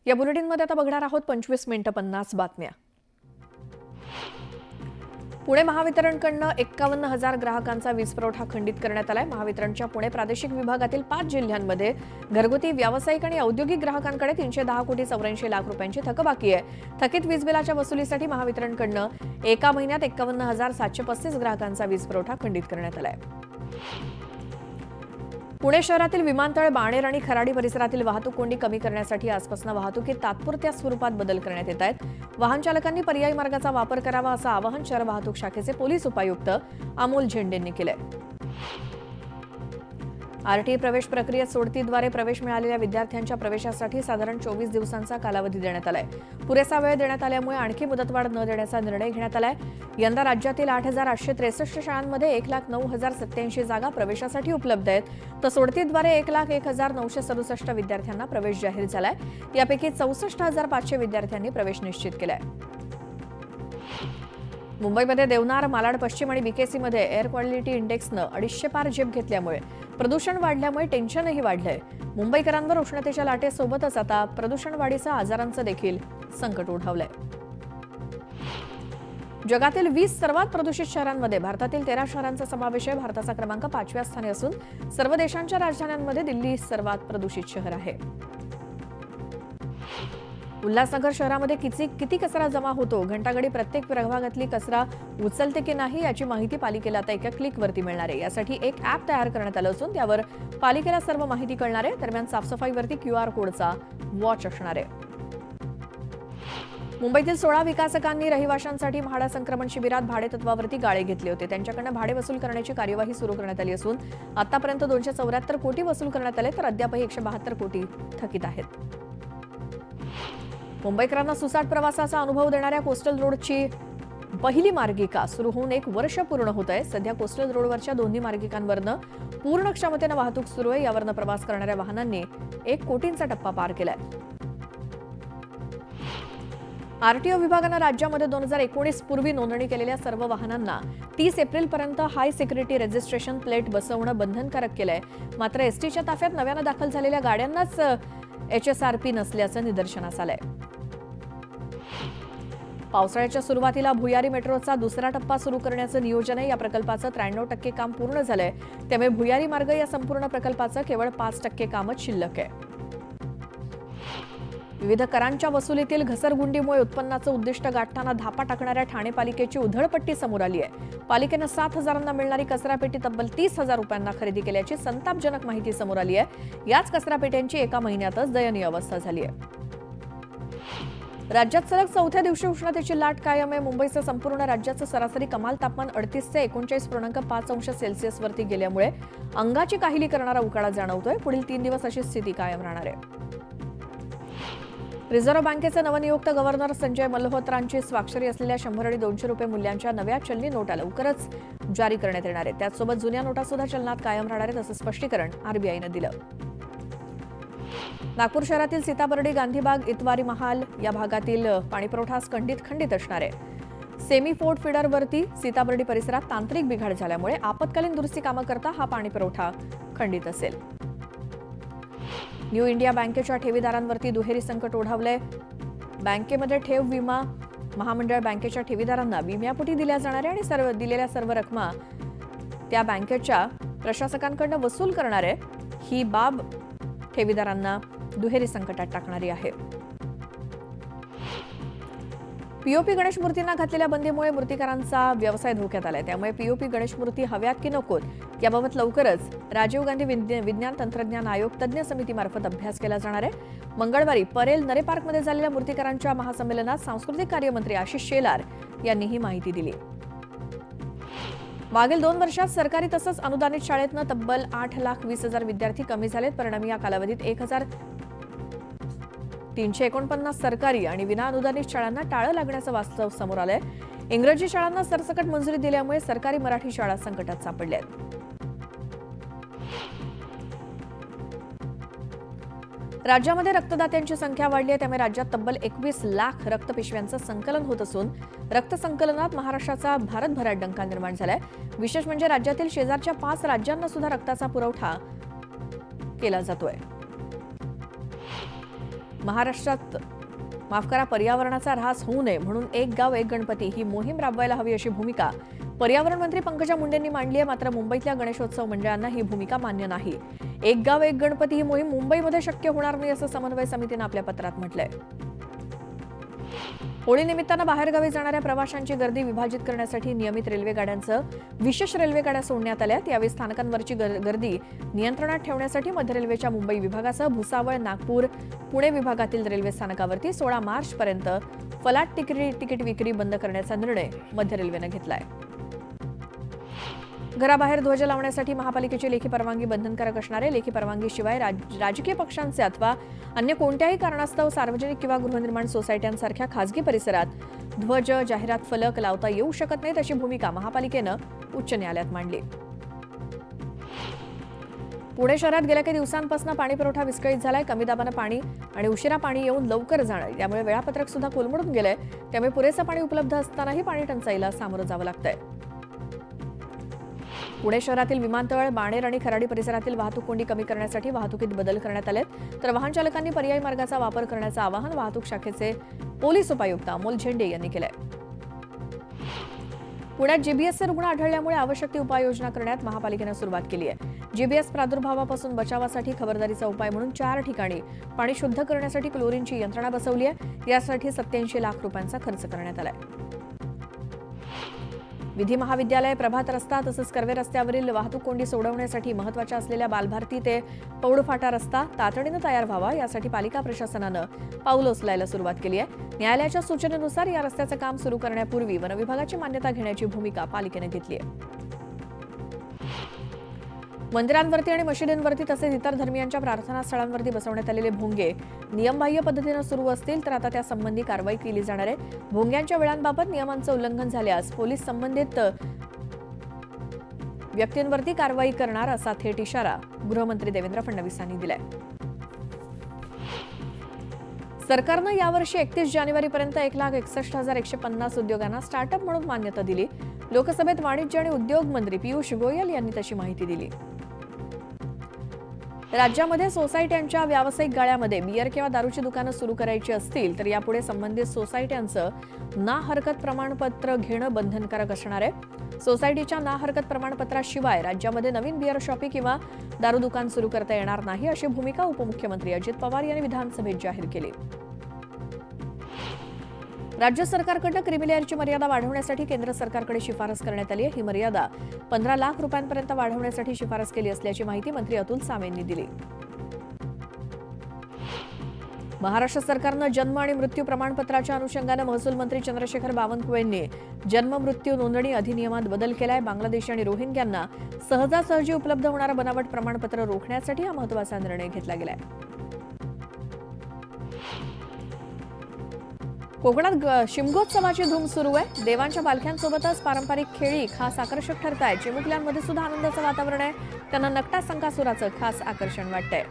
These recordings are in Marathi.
या बुलेटिनमध्ये आता बघणार आहोत 25 मिनिटं 50 बातम्या. पुणे महावितरणकडून 51,000 ग्राहकांचा वीज पुरवठा खंडित करण्यात आलाय. महावितरणच्या पुणे प्रादेशिक विभागातील 5 जिल्ह्यांमध्ये घरगुती, व्यावसायिक आणि औद्योगिक ग्राहकांकडे 310 कोटी 84 लाख रुपयांची थकबाकी आहे. थकीत वीज बिलाच्या वसुलीसाठी महावितरणकडून एका महिन्यात 51,735 ग्राहकांचा वीज पुरवठा खंडित करण्यात आलाय. पुणे शहरातील विमानतळ, बाणेर आणि खराडी परिसरातील वाहतूक कोंडी कमी करण्यासाठी आजपासून वाहतुकीत तात्पुरत्या स्वरूपात बदल करण्यात येत आहेत. वाहन चालकांनी पर्यायी मार्गाचा वापर करावा असं आवाहन शहर वाहतूक शाखेचे पोलीस उपायुक्त अमोल झेंडेंनी केलंय. आरटीई प्रवेश प्रक्रियेत सोडतीद्वारे प्रवेश मिळालेल्या विद्यार्थ्यांच्या प्रवेशासाठी साधारण 24 दिवसांचा कालावधी देण्यात आलाय. पुरेसा वेळ देण्यात आल्यामुळे आणखी मुदतवाढ न देण्याचा निर्णय घेण्यात आलाय. यंदा राज्यातील 8,863 शाळांमध्ये 1,09,087 जागा प्रवेशासाठी उपलब्ध आहेत. तर सोडतीद्वारे 1,01,967 विद्यार्थ्यांना प्रवेश जाहीर झालाय. यापैकी 64,500 विद्यार्थ्यांनी प्रवेश निश्चित केलाय. मुंबईमध्ये देवनार, मालाड पश्चिम आणि बीकेसीमध्ये एअर क्वालिटी इंडेक्सनं 250 पार झेप घेतल्यामुळे प्रदूषण वाढल्यामुळे टेन्शनही वाढलंय. मुंबईकरांवर उष्णतेच्या लाटेसोबतच आता प्रदूषण वाढीचं आजारांचं देखील संकट ओढावलंय. जगातील 20 सर्वात प्रदूषित शहरांमध्ये भारतातील 13 शहरांचा समावेश आहे. भारताचा क्रमांक 5व्या स्थानी असून सर्व देशांच्या राजधान्यांमध्ये दिल्ली सर्वात प्रदूषित शहर आहे. उल्हासनगर शहरामध्ये किती कचरा जमा होतो, घंटागडी प्रत्येक प्रभागातली कचरा उचलते की नाही याची माहिती पालिकेला आता एका क्लिकवरती मिळणार आहे. यासाठी एक ॲप तयार करण्यात आलं असून त्यावर पालिकेला सर्व माहिती कळणार आहे. दरम्यान साफसफाईवरती QR कोडचा वॉच असणार आहे. मुंबईतील 16 विकासकांनी रहिवाशांसाठी म्हाडा संक्रमण शिबिरात भाडेतत्वावरती गाळे घेतले होते. त्यांच्याकडून भाडे वसूल करण्याची कार्यवाही सुरू करण्यात आली असून आतापर्यंत 274 कोटी वसूल करण्यात आले, तर अद्यापही 172 कोटी थकीत आहेत. मुंबईकरांना सुसाट प्रवासाचा अनुभव देणाऱ्या कोस्टल रोडची पहिली मार्गिका सुरू होऊन 1 वर्ष पूर्ण होत आहे. सध्या कोस्टल रोडवरच्या दोन्ही मार्गिकांवरनं पूर्ण क्षमतेनं वाहतूक सुरू आहे. यावरनं प्रवास करणाऱ्या वाहनांनी 1 कोटींचा टप्पा पार केलाय. आरटीओ विभागानं राज्यामध्ये 2019 पूर्वी नोंदणी केलेल्या सर्व वाहनांना 30 एप्रिलपर्यंत हाय सिक्युरिटी रजिस्ट्रेशन प्लेट बसवणं बंधनकारक केलंय. मात्र एसटीच्या ताफ्यात नव्यानं दाखल झालेल्या गाड्यांनाच HSRP नसल्याचं निदर्शनास आलंय. पावसाळ्याच्या सुरुवातीला भुयारी मेट्रोचा दुसरा टप्पा सुरू करण्याचं नियोजन आहे. या प्रकल्पाचं 93% काम पूर्ण झालंय. त्यामुळे भुयारी मार्ग या संपूर्ण प्रकल्पाचं केवळ 5% कामच शिल्लक आहे. विविध करांच्या वसुलीतील घसरगुंडीमुळे उत्पन्नाचं उद्दिष्ट गाठताना धापा टाकणाऱ्या ठाणे पालिकेची उधळपट्टी समोर आली आहे. पालिकेनं 7,000 मिळणारी कचरापेटी तब्बल 30,000 रुपयांना खरेदी केल्याची संतापजनक माहिती समोर आली आहे. याच कचरापेट्यांची एका महिन्यातच दयनीय अवस्था झाली आहे. राज्यात सलग 4थ्या दिवशी उष्णतेची लाट कायम आहे. मुंबईसह संपूर्ण राज्याचं सरासरी कमाल तापमान 38 ते 39.5 अंश सेल्सिअसवरती गेल्यामुळे अंगाची काहिली करणारा उकाडा जाणवतोय. पुढील 3 दिवस अशी स्थिती कायम राहणार आहे. रिझर्व्ह बँकेचे नवनियुक्त गव्हर्नर संजय मल्होत्रांची स्वाक्षरी असलेल्या 100 आणि 200 रुपये मूल्यांच्या नव्या चलनी नोटा लवकरच जारी करण्यात येणार आहेत. त्याचसोबत जुन्या नोटा सुद्धा चलनात कायम राहणार आहेत, असं स्पष्टीकरण RBIनं दिलं. नागपूर शहरातील सीताबर्डी, गांधीबाग, इतवारी महाल या भागातील पाणीपुरवठा खंडित असणार आहे. सेमी फोर्ट फिडरवरती सीताबर्डी परिसरात तांत्रिक बिघाड झाल्यामुळे आपत्कालीन दुरुस्ती कामं करता हा पाणीपुरवठा खंडित असेल. न्यू इंडिया बँकेच्या ठेवीदारांवरती दुहेरी संकट ओढावलंय. बँकेमध्ये ठेव विमा महामंडळ बँकेच्या ठेवीदारांना विम्यापोटी दिल्या जाणाऱ्या आणि दिलेल्या सर्व रकमा त्या बँकेच्या प्रशासकांकडून वसूल करणार आहे. ही बाब ठेवीदारांना दुहेरी संकटात टाकणारी आहे. पीओपी गणेश मूर्तींना घातलेल्या बंदीमुळे मूर्तिकारांचा व्यवसाय धोक्यात आलाय. त्यामुळे पीओपी गणेश मूर्ती हव्यात की नकोत याबाबत लवकरच राजीव गांधी विज्ञान तंत्रज्ञान आयोग तज्ज्ञ समितीमार्फत अभ्यास केला जाणार आहे. मंगळवारी परेल नरे पार्कमध्ये झालेल्या मूर्तिकारांच्या महासंमेलनात सांस्कृतिक कार्यमंत्री आशिष शेलार यांनी ही माहिती दिली. मागील 2 वर्षात सरकारी तसंच अनुदानित शाळेतनं तब्बल 8,20,000 विद्यार्थी कमी झालेत. परिणामी या कालावधीत 1,349 सरकारी आणि विनाअनुदानित शाळांना टाळं लागण्याचं वास्तव समोर आलंय. इंग्रजी शाळांना सरसकट मंजुरी दिल्यामुळे सरकारी मराठी शाळा संकटात सापडल्या आहेत. राज्यामध्ये रक्तदात्यांची संख्या वाढली आहे. त्यामुळे राज्यात तब्बल 21 लाख रक्तपिशव्यांचं संकलन होत असून रक्तसंकलनात महाराष्ट्राचा भारतभरात डंका निर्माण झालाय. विशेष म्हणजे राज्यातील शेजारच्या 5 राज्यांना सुद्धा रक्ताचा पुरवठा केला जातोय. महाराष्ट्रात पर्यावरणाचा ऱ्हास होऊ नये म्हणून एक गाव एक गणपती ही मोहीम राबवायला हवी अशी भूमिका पर्यावरण मंत्री पंकजा मुंडेंनी मांडली आहे. मात्र मुंबईतल्या गणेशोत्सव मंडळांना ही भूमिका मान्य नाही. एक गाव एक गणपती ही मोहीम मुंबईमध्ये शक्य होणार नाही असं समन्वय समितीनं आपल्या पत्रात म्हटलंय. होळी निमित्तानं बाहेरगावी जाणाऱ्या प्रवाशांची गर्दी विभाजित करण्यासाठी नियमित रेल्वे गाड्यांचं विशेष रेल्वे गाड्या सोडण्यात आल्या. यावेळी स्थानकांवरची गर्दी नियंत्रणात ठेवण्यासाठी मध्य रेल्वेच्या मुंबई विभागासह भुसावळ, नागपूर, पुणे विभागातील रेल्वे स्थानकावरती 16 मार्चपर्यंत फलाट तिकीट विक्री बंद करण्याचा निर्णय मध्य रेल्वेनं घेतलाय. घराबाहेर ध्वज लावण्यासाठी महापालिकेची लेखी परवानगी बंधनकारक असणार आहे. लेखी परवानगीशिवाय राजकीय पक्षांचे अथवा अन्य कोणत्याही कारणास्तव सार्वजनिक किंवा गृहनिर्माण सोसायट्यांसारख्या खासगी परिसरात ध्वज, जाहिरात फलक लावता येऊ शकत नाहीत अशी भूमिका महापालिकेनं उच्च न्यायालयात मांडली. पुणे शहरात गेल्या काही दिवसांपासून पाणी पुरवठा विस्कळीत झालाय. कमी दाबानं पाणी आणि उशिरा पाणी येऊन लवकर जाणं यामुळे वेळापत्रक सुद्धा कोलमडून गेलंय. त्यामुळे पुरेसं पाणी उपलब्ध असतानाही पाणी टंचाईला सामोरं जावं लागतंय. पुणे शहरातील विमानतळ, बाणेर आणि खराडी परिसरातील वाहतूक कोंडी कमी करण्यासाठी वाहतुकीत बदल करण्यात आलेत. तर वाहन चालकांनी पर्यायी मार्गाचा वापर करण्याचं आवाहन वाहतूक शाखेचे पोलीस उपायुक्त अमोल झेंडे यांनी केलंय. पुण्यात जीबीएसचे रुग्ण आढळल्यामुळे आवश्यक ती उपाययोजना करण्यात महापालिकेनं सुरुवात केली आहे. जीबीएस प्रादुर्भावापासून बचावासाठी खबरदारीचा उपाय म्हणून 4 ठिकाणी पाणी शुद्ध करण्यासाठी क्लोरीनची यंत्रणा बसवली आहे. यासाठी 87 लाख रुपयांचा खर्च करण्यात आलाय. विधी महाविद्यालय, प्रभात रस्ता तसंच कर्वे रस्त्यावरील वाहतूक कोंडी सोडवण्यासाठी महत्त्वाच्या असलेल्या बालभारती ते पौडफाटा रस्ता तातडीनं तयार व्हावा यासाठी पालिका प्रशासनानं पाऊल उचलायला सुरुवात केली आहे. न्यायालयाच्या सूचनेनुसार या रस्त्याचं काम सुरू करण्यापूर्वी वनविभागाची मान्यता घेण्याची भूमिका पालिकेनं घेतली आहे. मंदिरांवरती आणि मशिदींवरती तसेच इतर धर्मियांच्या प्रार्थनास्थळांवरती बसवण्यात आलेले भोंगे नियमबाह्य पद्धतीनं सुरू असतील तर आता त्यासंबंधी कारवाई केली जाणार आहे. भोंग्यांच्या वेळांबाबत नियमांचं उल्लंघन झाल्यास पोलीस संबंधित व्यक्तींवरती कारवाई करणार असा थेट इशारा गृहमंत्री देवेंद्र फडणवीस यांनी दिलाय. सरकारनं यावर्षी 31 जानेवारीपर्यंत 1,61,150 उद्योगांना स्टार्टअप म्हणून मान्यता दिली. लोकसभेत वाणिज्य आणि उद्योग मंत्री पियुष गोयल यांनी तशी माहिती दिली. राज्यामध्ये सोसायट्यांच्या व्यावसायिक गाळ्यामध्ये बियर किंवा दारूची दुकानं सुरू करायची असतील तर यापुढे संबंधित सोसायट्यांचं ना हरकत प्रमाणपत्र घेणं बंधनकारक असणार आहे. सोसायटीच्या ना हरकत प्रमाणपत्राशिवाय राज्यामध्ये नवीन बियर शॉपी किंवा दारू दुकान सुरू करता येणार नाही अशी भूमिका उपमुख्यमंत्री अजित पवार यांनी विधानसभेत जाहीर केली. राज्य सरकारकडून क्रिमिलेअरची मर्यादा वाढवण्यासाठी केंद्र सरकारकडे शिफारस करण्यात आली आहे. ही मर्यादा 15 लाख रुपयांपर्यंत वाढवण्यासाठी शिफारस केली असल्याची माहिती मंत्री अतुल सावे यांनी दिली. महाराष्ट्र सरकारनं जन्म आणि मृत्यू प्रमाणपत्राच्या अनुषंगानं महसूल मंत्री चंद्रशेखर बावनकुळेंनी जन्म मृत्यू नोंदणी अधिनियमात बदल केलाय. बांगलादेशी आणि रोहिंग्यांना सहजासहजी उपलब्ध होणारं बनावट प्रमाणपत्र रोखण्यासाठी हा महत्त्वाचा निर्णय घेतला गेलाय. कोकणात शिमगोत्सवाची धूम सुरू आहे. देवांच्या पालख्यांसोबतच पारंपरिक खेळी खास आकर्षक ठरत आहेत. चिमुकल्यांमध्ये सुद्धा आनंदाचं वातावरण आहे. त्यांना नकटा संकासुराचं खास आकर्षण वाटतंय.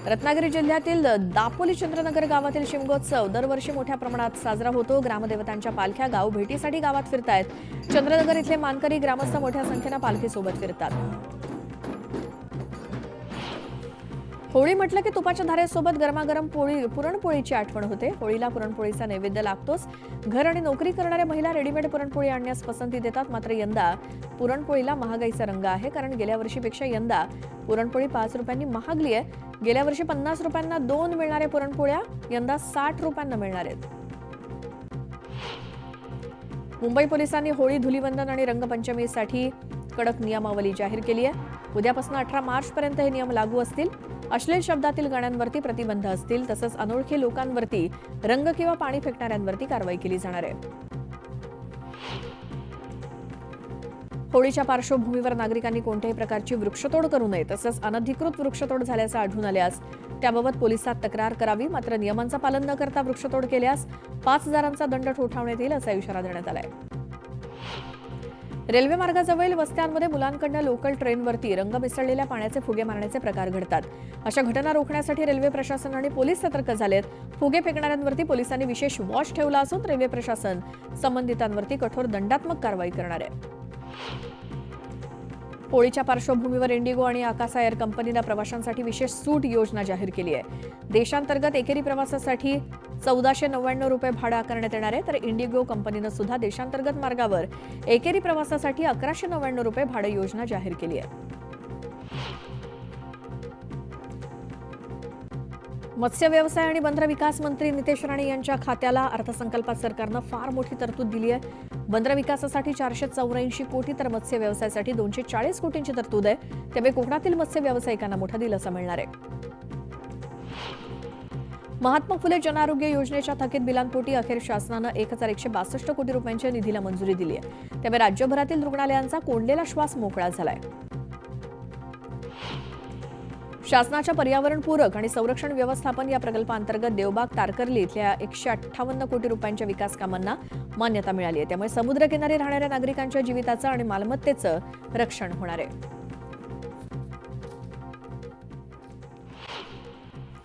रत्नागिरी जिल्ह्यातील दापोली चंद्रनगर गावातील शिमगोत्सव दरवर्षी मोठ्या प्रमाणात साजरा होतो. ग्रामदेवतांच्या पालख्या गाव भेटीसाठी गावात फिरतायत. चंद्रनगर इथले मानकरी ग्रामस्थ मोठ्या संख्येनं पालखीसोबत फिरतात. होळी म्हटलं की तुपाच्या धारेसोबत गरमागरम पुरणपोळीची आठवण होते. होळीला पुरणपोळीचा नैवेद्य लागतोच. घर आणि नोकरी करणाऱ्या महिला रेडीमेड पुरणपोळी आणण्यास पसंती देतात. मात्र यंदा पुरणपोळीला महागाईचा रंग आहे. कारण गेल्या वर्षीपेक्षा यंदा पुरणपोळी 5 रुपयांनी महागली आहे. गेल्या वर्षी 50 रुपयांना 2 मिळणाऱ्या पुरणपोळ्या यंदा 60 रुपयांना मिळणार आहेत. मुंबई पोलिसांनी होळी, धुलीवंदन आणि रंगपंचमीसाठी कडक नियमावली जाहीर केली आहे. उद्यापासून 18 मार्चपर्यंत हे नियम लागू असतील. अश्लील शब्दातील गाण्यांवरती प्रतिबंध असतील. तसंच अनोळखी लोकांवरती रंग किंवा पाणी फेकणाऱ्यांवरती कारवाई केली जाणार आहे. होळीच्या पार्श्वभूमीवर नागरिकांनी कोणत्याही प्रकारची वृक्षतोड करू नये. तसंच अनधिकृत वृक्षतोड झाल्याचं आढळून आल्यास त्याबाबत पोलिसात तक्रार करावी. मात्र नियमांचं पालन न करता वृक्षतोड केल्यास 5,000चा दंड ठोठावण्यात येईल असा इशारा देण्यात आलाय. रेल्वे मार्गाजवळील वस्त्यांमध्ये मुलांकडून लोकल ट्रेनवरती रंग मिसळलेल्या पाण्याचे फुगे मारण्याचे प्रकार घडतात. अशा घटना रोखण्यासाठी रेल्वे प्रशासन आणि पोलीस सतर्क झालेत. फुगे फेकणाऱ्यांवरती पोलिसांनी विशेष वॉच ठेवला असून रेल्वे प्रशासन संबंधितांवरती कठोर दंडात्मक कारवाई करणार आहे. होळीच्या पार्श्वभूमीवर इंडिगो आणि आकासा एअर कंपनीनं प्रवाशांसाठी विशेष सूट योजना जाहीर केली आहे. देशांतर्गत एकेरी प्रवासासाठी 1499 रुपये भाडं आकारण्यात येणार आहे, तर इंडिगो कंपनीनं सुद्धा देशांतर्गत मार्गावर एकेरी प्रवासासाठी 1199 रुपये भाडं योजना जाहीर केली आहे. मत्स्य व्यवसाय आणि बंदर विकास मंत्री नितेश राणे यांच्या खात्याला अर्थसंकल्पात सरकारनं फार मोठी तरतूद दिली आहे. बंदर विकासासाठी 484 कोटी तर मत्स्य व्यवसायासाठी 240 कोटींची तरतूद आहे. त्यामुळे कोकणातील मत्स्य व्यावसायिकांना मोठा दिलासा मिळणार आहे. महात्मा फुले जनआरोग्य योजनेच्या थकीत बिलांपोटी अखेर शासनानं 1162 कोटी रुपयांच्या निधीला मंजुरी दिली आहे. त्यामुळे राज्यभरातील रुग्णालयांचा कोंडलेला श्वास मोकळा झालाय. शासनाच्या पर्यावरणपूरक आणि संरक्षण व्यवस्थापन या प्रकल्पांतर्गत देवबाग तारकर्ली इथल्या 158 कोटी रुपयांच्या विकास कामांना मान्यता मिळाली आहे. त्यामुळे समुद्रकिनारी राहणाऱ्या नागरिकांच्या जीविताचं आणि मालमत्तेचं रक्षण होणार आहे.